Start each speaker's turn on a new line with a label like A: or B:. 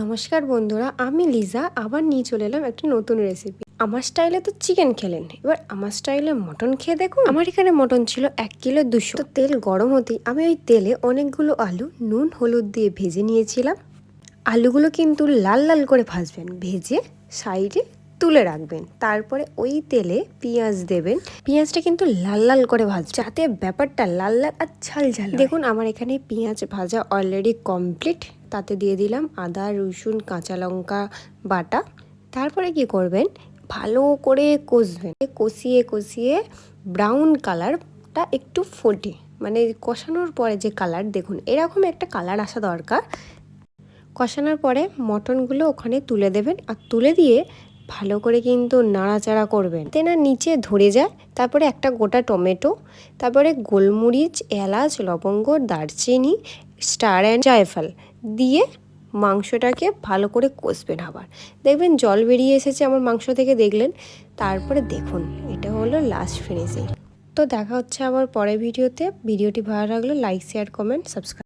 A: নমস্কার বন্ধুরা, আমি লিজা আবার নিয়ে চলে এলাম একটা নতুন রেসিপি। আমার স্টাইলে তো চিকেন খেলেন, এবার আমার স্টাইলে মটন খেয়ে দেখুন। আমার এখানে মটন ছিল 1 কিলো 200। তো তেল গরম হতেই আমি ওই তেলে অনেকগুলো আলু নুন হলুদ দিয়ে ভেজে নিয়েছিলাম। আলুগুলো কিন্তু লাল লাল করে ভাজবেন, ভেজে সাইডে তুলে রাখবেন। তারপরে ওই তেলে পেঁয়াজ দেবেন। পেঁয়াজটা কিন্তু লাল লাল করে ভাজবেন, যাতে ব্যাপারটা লাল লাল আর ঝাল ঝাল। দেখুন আমার এখানে পেঁয়াজ ভাজা অলরেডি কমপ্লিট। তাতে দিয়ে দিলাম আদা রসুন কাঁচা লঙ্কা বাটা। তারপরে কি করবেন, ভালো করে কষবেন। কষিয়ে কষিয়ে ব্রাউন কালারটা একটু ফোটে, মানে কষানোর পরে যে কালার, দেখুন এরকম একটা কালার আসা দরকার। কষানোর পরে মটনগুলো ওখানে তুলে দেবেন, আর তুলে দিয়ে ভালো করে কিন্তু নাড়াচাড়া করবেন, তে না নিচে ধরে যায়। তারপরে একটা গোটা টমেটো, তারপরে গোলমরিচ এলাচ লবঙ্গ দারচিনি স্টার অ্যান্ড জায়ফল দিয়ে মাংসটাকে ভালো করে কষবেন। আবার দেখবেন জল বেরিয়ে এসেছে আমার মাংস থেকে, দেখলেন। তারপরে দেখুন এটা হলো লাস্ট ফিনিশিং। তো দেখা হচ্ছে আবার পরের ভিডিওতে। ভিডিওটি ভালো লাগলে লাইক শেয়ার কমেন্ট সাবস্ক্রাইব।